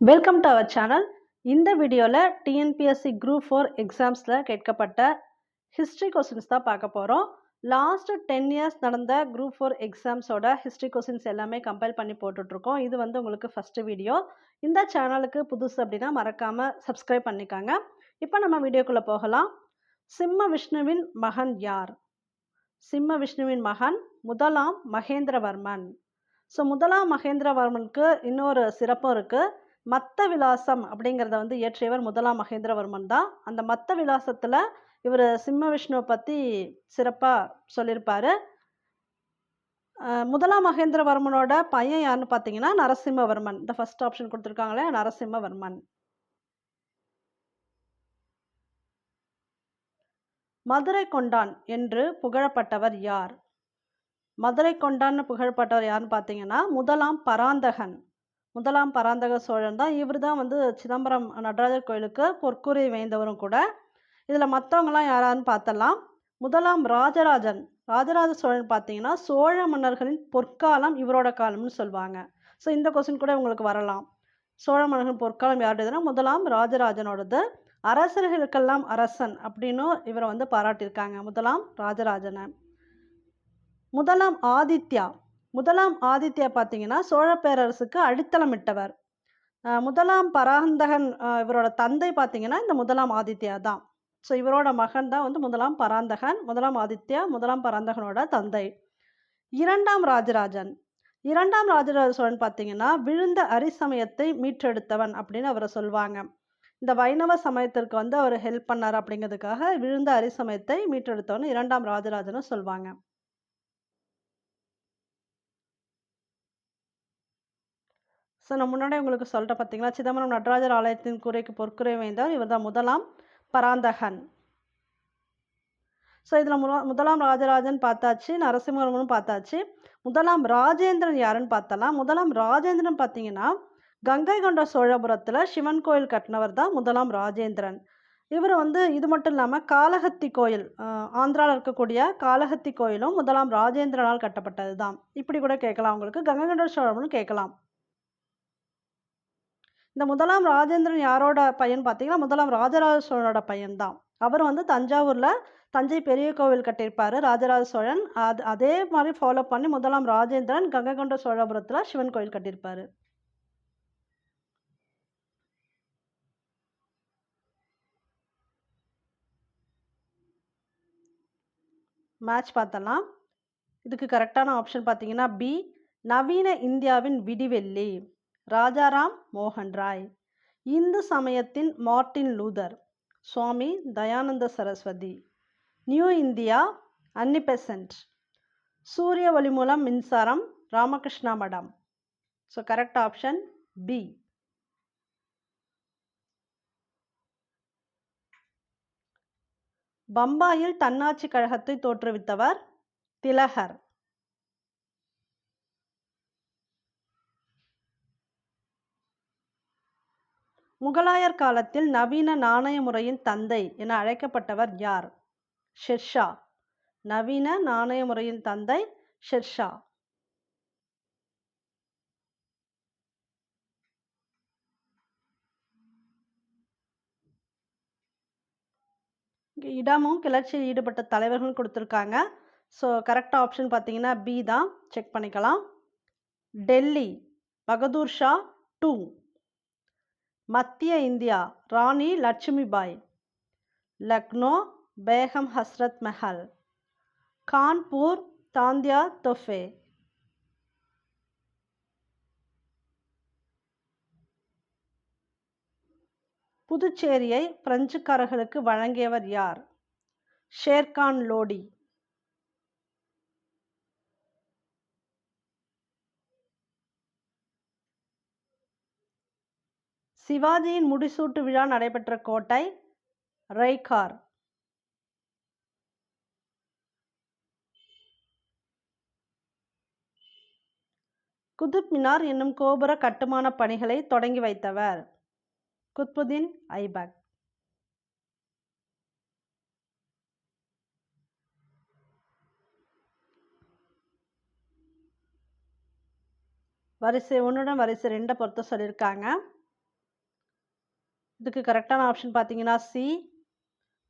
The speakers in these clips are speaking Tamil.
Welcome to our channel. இந்த வீடியோவில் டிஎன்பிஎஸ்சி குரூப் 4 எக்ஸாம்ஸில் கேட்கப்பட்ட ஹிஸ்ட்ரி கொஸ்டின்ஸ் தான் பார்க்க போகிறோம். லாஸ்ட் 10 இயர்ஸ் நடந்த குரூப் 4 எக்ஸாம்ஸோட ஹிஸ்ட்ரி கொஸ்டின்ஸ் எல்லாமே கம்பைல் பண்ணி போட்டுட்ருக்கோம். இது உங்களுக்கு ஃபஸ்ட்டு வீடியோ. இந்த சேனலுக்கு புதுசு அப்படின்னா மறக்காமல் சப்ஸ்கிரைப் பண்ணிக்காங்க. இப்போ நம்ம வீடியோக்குள்ளே போகலாம். சிம்ம விஷ்ணுவின் மகன் யார்? சிம்ம விஷ்ணுவின் மகன் முதலாம் மகேந்திரவர்மன். ஸோ முதலாம் மகேந்திரவர்மனுக்கு இன்னொரு சிறப்பும் இருக்குது. மத்த விலாசம் அப்படிங்கிறத இயற்றியவர் முதலாம் மகேந்திரவர்மன் தான். அந்த மத்த விலாசத்தில் இவர் சிம்ம விஷ்ணுவை பற்றி சிறப்பாக சொல்லியிருப்பார். முதலாம் மகேந்திரவர்மனோட பையன் யாருன்னு பார்த்தீங்கன்னா நரசிம்மவர்மன். இந்த ஃபர்ஸ்ட் ஆப்ஷன் கொடுத்துருக்காங்களே, நரசிம்மவர்மன். மதுரை கொண்டான் என்று புகழப்பட்டவர் யார்? மதுரை கொண்டான்னு புகழப்பட்டவர் யாருன்னு பார்த்தீங்கன்னா முதலாம் பராந்தகன். முதலாம் பராந்தக சோழன் தான். இவர் தான் சிதம்பரம் நடராஜர் கோயிலுக்கு பொற்கூரை வேந்தவரும் கூட. இதில் மற்றவங்களாம் யாரான்னு பார்த்தலாம். முதலாம் ராஜராஜன். ராஜராஜ சோழன் பார்த்தீங்கன்னா சோழ மன்னர்களின் பொற்காலம் இவரோட காலம்னு சொல்லுவாங்க. ஸோ இந்த கொஸ்டின் கூட உங்களுக்கு வரலாம். சோழ மன்னர்களின் பொற்காலம் யாருடையதுன்னா முதலாம் ராஜராஜனோடது. அரசர்களுக்கெல்லாம் அரசன் அப்படின்னு இவரை பாராட்டியிருக்காங்க, முதலாம் ராஜராஜனை. முதலாம் ஆதித்யா. முதலாம் ஆதித்யா பார்த்தீங்கன்னா சோழ பேரரசுக்கு அடித்தளமிட்டவர். முதலாம் பராந்தகன் இவரோட தந்தை பார்த்தீங்கன்னா இந்த முதலாம் ஆதித்யா தான். ஸோ இவரோட மகன் தான் முதலாம் பராந்தகன். முதலாம் ஆதித்யா முதலாம் பராந்தகனோட தந்தை. இரண்டாம் ராஜராஜன். இரண்டாம் ராஜராஜ சோழன் பார்த்தீங்கன்னா விழுந்த அரிசமயத்தை மீட்டெடுத்தவன் அப்படின்னு அவரை சொல்லுவாங்க. இந்த வைணவ சமயத்திற்கு அவர் ஹெல்ப் பண்ணார் அப்படிங்கிறதுக்காக விழுந்த அரிசமயத்தை மீட்டெடுத்தவன் இரண்டாம் ராஜராஜனை சொல்லுவாங்க. ஸோ நான் முன்னாடி உங்களுக்கு சொல்லிட்டேன் பார்த்தீங்களா, சிதம்பரம் நடராஜர் ஆலயத்தின் கூரைக்கு பொற்கூரை வேந்தவர் இவர் தான் முதலாம் பராந்தகன். ஸோ இதில் முதலாம் ராஜராஜன் பார்த்தாச்சு, நரசிம்மவர்மனும் பார்த்தாச்சு. முதலாம் ராஜேந்திரன் யாருன்னு பார்த்தலாம். முதலாம் ராஜேந்திரன் பார்த்தீங்கன்னா கங்கை கொண்ட சோழபுரத்தில் சிவன் கோயில் கட்டினவர் தான் முதலாம் ராஜேந்திரன். இவர் இது மட்டும் இல்லாமல் காளஹஸ்தி கோயில், ஆந்திராவில் இருக்கக்கூடிய காளஹஸ்தி கோயிலும் முதலாம் ராஜேந்திரனால் கட்டப்பட்டது தான். இப்படி கூட கேட்கலாம், உங்களுக்கு கங்கை கொண்ட சோழபுரம் கேட்கலாம். இந்த முதலாம் ராஜேந்திரன் யாரோட பையன் பார்த்தீங்கன்னா முதலாம் ராஜராஜ சோழனோட பையன் தான். அவர் தஞ்சாவூரில் தஞ்சை பெரிய கோவில் கட்டியிருப்பார் ராஜராஜ சோழன். அதே மாதிரி ஃபாலோ பண்ணி முதலாம் ராஜேந்திரன் கங்கை கொண்ட சோழபுரத்தில் சிவன் கோயில் கட்டியிருப்பார். மேட்ச் பார்த்தலாம். இதுக்கு கரெக்டான ஆப்ஷன் பார்த்தீங்கன்னா பி, நவீன இந்தியாவின் விடிவெள்ளி, ராஜாராம் மோகன் ராய். இந்து சமயத்தின் Martin Luther, Swami Dayananda Saraswati. New India, Annie Besant. சூரிய ஒளி மூலம் மின்சாரம், ராமகிருஷ்ணா மடம். So correct option B. பம்பாயில் தன்னாட்சி கழகத்தை தோற்றுவித்தவர் திலகர். முகலாயர் காலத்தில் நவீன நாணய முறையின் தந்தை என அழைக்கப்பட்டவர் யார்? ஷெர்ஷா. நவீன நாணய முறையின் தந்தை ஷெர்ஷா. இடமும் கிளர்ச்சியில் ஈடுபட்ட தலைவர்கள் கொடுத்துருக்காங்க. ஸோ கரெக்ட் ஆப்ஷன் பார்த்தீங்கன்னா பி தான். செக் பண்ணிக்கலாம். டெல்லி பகதூர் ஷா 2. மத்திய இந்தியா ராணி லட்சுமிபாய். லக்னோ பேகம் ஹஸ்ரத் மஹல். கான்பூர் தாந்தியா தொஃபே. புதுச்சேரியை பிரெஞ்சுக்காரர்களுக்கு வழங்கியவர் யார்? ஷேர்கான் லோடி. சிவாஜியின் முடிசூட்டு விழா நடைபெற்ற கோட்டை ரைகார். குதுப் மினார் என்னும் கோபுர கட்டுமான பணிகளை தொடங்கி வைத்தவர் குத்புதீன் ஐபக். வரிசை 1 வரிசை 2 பொறுத்த சொல்லியிருக்காங்க. இதுக்கு கரெக்டான ஆப்ஷன் பார்த்தீங்கன்னா சி.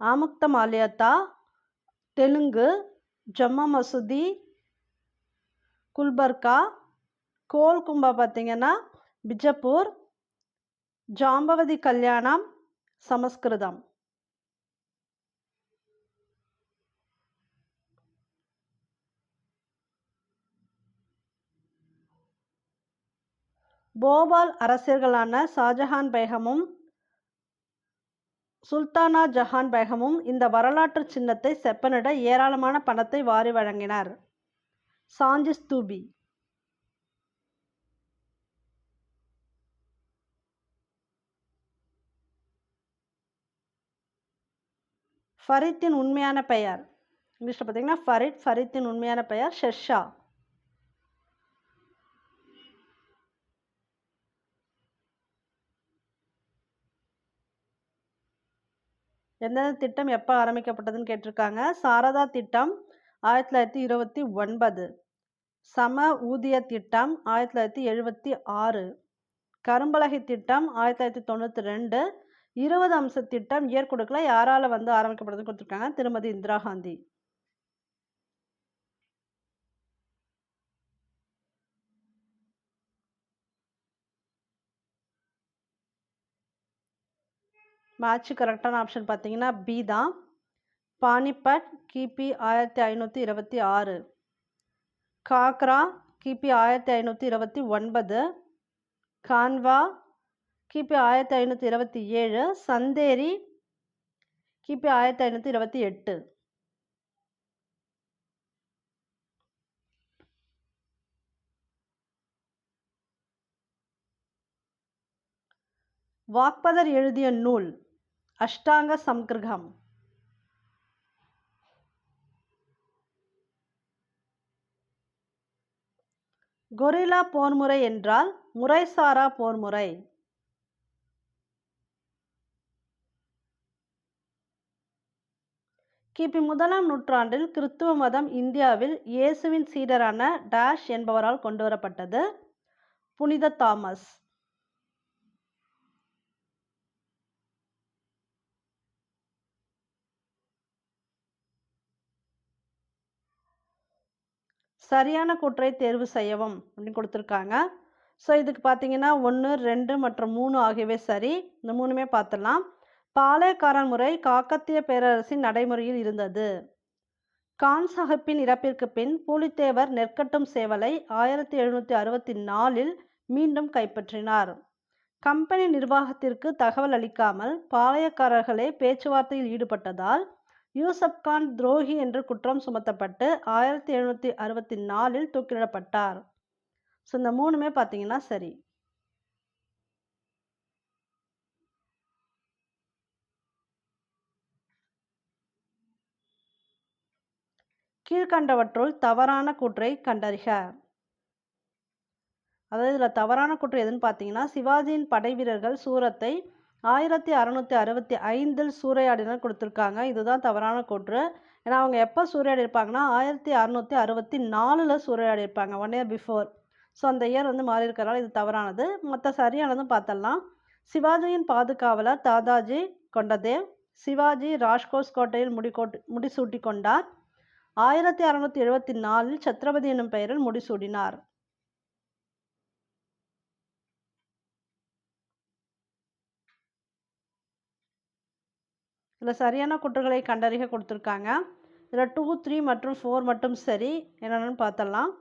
ஆமுக்த மால்யதா, தெலுங்கு, ஜம்மா மசூதி, குல்பர்கா, கோல்கும்பா பார்த்தீங்கன்னா பிஜப்பூர், ஜாம்பவதி கல்யாணம் சமஸ்கிருதம். போபால் அரசர்களான ஷாஜஹான் பேகமும் சுல்தானா ஜஹான் பேகமும் இந்த வரலாற்று சின்னத்தை செப்பனிட ஏராளமான பணத்தை வாரி வழங்கினர். சாஞ்சி ஸ்தூபி. ஃபரீத்தின் உண்மையான பெயர் இங்கிலீஷில் பார்த்தீங்கன்னா ஃபரீத்தின் உண்மையான பெயர் ஷெர்ஷா. எந்தெந்த திட்டம் எப்போ ஆரம்பிக்கப்பட்டதுன்னு கேட்டிருக்காங்க. சாரதா திட்டம் 1929, சம ஊதிய திட்டம் 1976, கரும்பலகை திட்டம் 1992, 20 அம்ச திட்டம் ஏற்குழுக்களை யாரால வந்து ஆரம்பிக்கப்பட்டதுன்னு கொடுத்துருக்காங்க. திருமதி இந்திரா காந்தி. மேட்ச் கரெக்டான ஆப்ஷன் பார்த்தீங்கன்னா பி தான். பானிபட் கிபி 1526, காக்ரா கிபி 1529, கான்வா கிபி 1527, சந்தேரி கிபி 1528. வாக்பதர் எழுதிய நூல் அஷ்டாங்க சம்கிரகம். கொரில்லா போர்முறை என்றால் முறைசாரா போர்முறை. கிபி 1ஆம் நூற்றாண்டில் கிறித்துவ மதம் இந்தியாவில் இயேசுவின் சீடரான டேஷ் என்பவரால் கொண்டுவரப்பட்டது. புனித தாமஸ். சரியான கூற்றை தேர்வு செய்யவும் அப்படின்னு கொடுத்துருக்காங்க. ஸோ இதுக்கு பார்த்தீங்கன்னா 1, 2 மற்றும் 3 ஆகியவை சரி. இந்த 3மே பார்த்துடலாம். பாளையக்காரன் முறை காக்கத்திய பேரரசின் நடைமுறையில் இருந்தது. கான் சாஹிப்பின் இறப்பிற்கு பின் பூலித்தேவர் நெற்கட்டும் சேவலை 1764இல் மீண்டும் கைப்பற்றினார். கம்பெனி நிர்வாகத்திற்கு தகவல் அளிக்காமல் பாளையக்காரர்களே பேச்சுவார்த்தையில் ஈடுபட்டதால் யூசப் கான் துரோகி என்று குற்றம் சுமத்தப்பட்டு 1764இல் தூக்கிலிடப்பட்டார். ஸோ இந்த 3மே பார்த்தீங்கன்னா சரி. கீழ்கண்டவற்றுள் தவறான கூற்றை கண்டறிக. அதாவது இதில் தவறான கூற்று எதுன்னு பார்த்தீங்கன்னா, சிவாஜியின் படை வீரர்கள் சூரத்தை 1665இல் சூறையாடினர் கொடுத்துருக்காங்க. இதுதான் தவறான கூற்று. ஏன்னா அவங்க எப்போ சூறையாடி இருப்பாங்கன்னா 1664இல் சூறையாடி இருப்பாங்க, 1 year பிஃபோர். ஸோ அந்த இயர் வந்து மாறி இருக்கிறனால இது தவறானது. மற்ற சரியானதும் பார்த்தலாம். சிவாஜியின் பாதுகாவலர் தாதாஜி கொண்டதேவ் சிவாஜி ராஜ்கோட் கோட்டையில் முடிசூட்டி கொண்டார். 1674இல் சத்ரபதி என்னும் பெயரில் முடிசூடினார். இதில் சரியான கூற்றுகளை கண்டறிக கொடுத்துருக்காங்க. இதில் 2, 3 மற்றும் 4 மட்டும் சரி. என்னென்னு பார்த்தலாம்.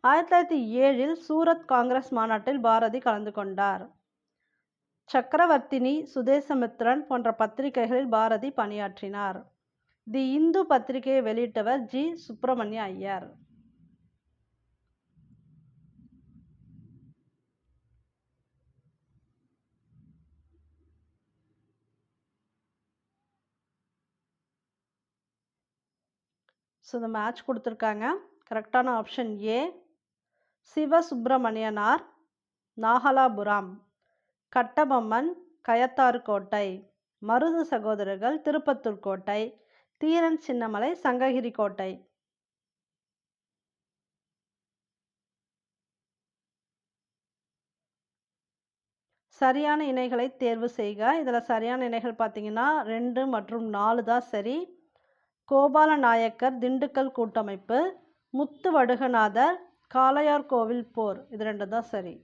1907இல் சூரத் காங்கிரஸ் மாநாட்டில் பாரதி கலந்து கொண்டார். சக்கரவர்த்தினி, சுதேசமித்ரன் போன்ற பத்திரிகைகளில் பாரதி பணியாற்றினார். தி இந்து பத்திரிகையை வெளியிட்டவர் ஜி. சுப்பிரமணிய ஐயர். ஸோ இந்த மேட்ச் கொடுத்துருக்காங்க. கரெக்டான ஆப்ஷன் ஏ. சிவசுப்பிரமணியனார் நாகலாபுரம், கட்டபொம்மன் கயத்தாறு கோட்டை, மருது சகோதரர்கள் திருப்பத்தூர் கோட்டை, தீரன் சின்னமலை சங்ககிரி கோட்டை. சரியான இணைகளை தேர்வு செய்க. இதில் சரியான இணைகள் பார்த்தீங்கன்னா 2 மற்றும் 4 தான் சரி. கோபால நாயக்கர் திண்டுக்கல் கூட்டமைப்பு, முத்து வடுகநாதர் காளையார் கோவில் போர், இது 2 தான் சரி.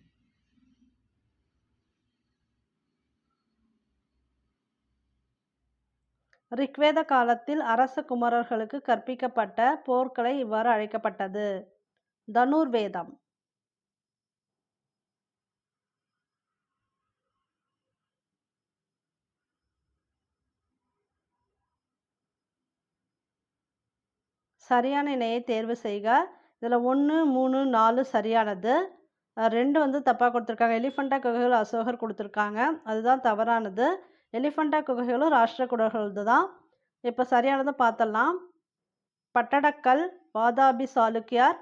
ரிக்வேத காலத்தில் அரச குமரர்களுக்கு கற்பிக்கப்பட்ட போர்க்கலை இவ்வாறு அழைக்கப்பட்டது. தனுர்வேதம். சரியான இணையை தேர்வு செய்க. இதில் 1, 3, 4 சரியானது. 2 வந்து தப்பாக கொடுத்துருக்காங்க. எலிஃபண்டா குகைகள் அசோகர் கொடுத்துருக்காங்க, அதுதான் தவறானது. எலிஃபண்டா குகைகளும் ராஷ்டிரகூடர்களது தான். இப்போ சரியானதை பார்த்தலாம். பட்டடக்கல் வாதாபி சாளுக்கியார்,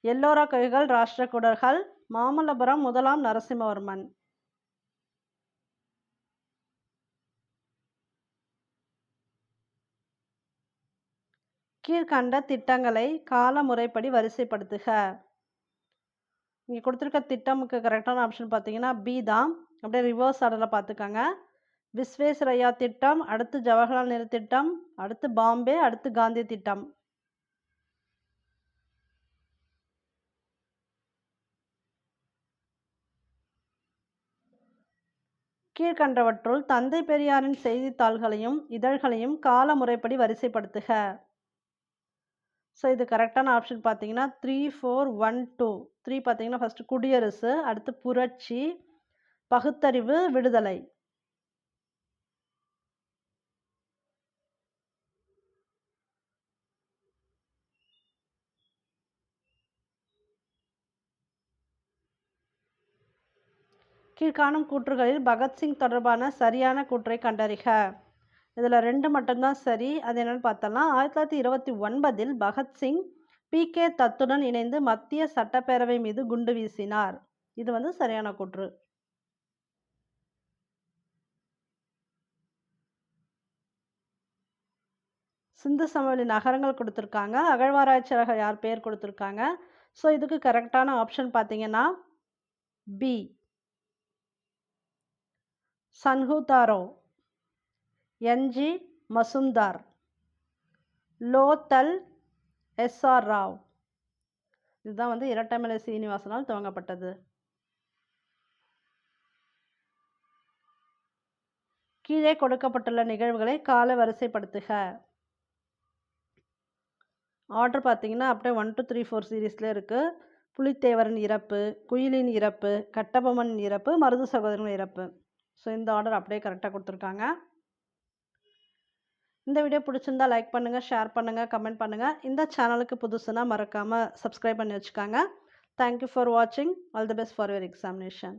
எல்லோரா குகைகள் ராஷ்டிரகூடர்கள், மாமல்லபுரம் முதலாம் நரசிம்மவர்மன். கீழ்கண்ட திட்டங்களை கால முறைப்படி வரிசைப்படுத்துக. இங்கே கொடுத்துருக்க திட்டமுக்கு கரெக்டான ஆப்ஷன் பார்த்தீங்கன்னா பி தான். அப்படியே ரிவர்ஸ் ஆர்டரில் பார்த்துக்கோங்க. விஸ்வேஸ்வரையா திட்டம், அடுத்து ஜவஹர்லால் நேரு திட்டம், அடுத்து பாம்பே, அடுத்து காந்தி திட்டம். கீழ்கண்டவற்றுள் தந்தை பெரியாரின் செய்தித்தாள்களையும் இதழ்களையும் கால முறைப்படி வரிசைப்படுத்துக. ஸோ இது கரெக்டான ஆப்ஷன் பார்த்தீங்கன்னா 3, 4, 1, 2. 3 பார்த்தீங்கன்னா ஃபஸ்ட்டு குடியரசு, அடுத்து புரட்சி, பகுத்தறிவு, விடுதலை. கீழ்காணும் கூற்றுகளில் பகத்சிங் தொடர்பான சரியான கூற்றை கண்டறிக. இதில் 2 மட்டும்தான் சரி. அது என்னன்னு பார்த்தோம்னா 1929 பகத்சிங் PK தத்துடன் இணைந்து மத்திய சட்டப்பேரவை மீது குண்டு வீசினார். இது வந்து சரியான கூற்று. சிந்து சமவெளி நகரங்கள் கொடுத்துருக்காங்க, அகழ்வாராய்ச்சியாளர்கள் யார் பேர் கொடுத்துருக்காங்க. ஸோ இதுக்கு கரெக்டான ஆப்ஷன் பார்த்தீங்கன்னா B, Chanhudaro, NG Majumdar, Lothal, SR Rao. இதுதான் வந்து இரட்டைமலை சீனிவாசனால் துவங்கப்பட்டது. கீழே கொடுக்கப்பட்டுள்ள நிகழ்வுகளை கால வரிசைப்படுத்துக. ஆர்டர் பார்த்தீங்கன்னா அப்படியே 1 to 3, 4 சீரீஸில் இருக்குது. புலித்தேவரின் இறப்பு, குயிலின் இறப்பு, கட்டபொம்மனின் இறப்பு, மருது சகோதரன் இறப்பு. ஸோ இந்த ஆர்டர் அப்படியே கரெக்டாக கொடுத்துருக்காங்க. இந்த வீடியோ பிடிச்சிருந்தா லைக் பண்ணுங்கள், ஷேர் பண்ணுங்கள், கமெண்ட் பண்ணுங்கள். இந்த சேனலுக்கு புதுசுனா மறக்காமல் சப்ஸ்கிரைப் பண்ணி வச்சுக்காங்க. தேங்க்யூ ஃபார் வாட்சிங். All the best for your examination.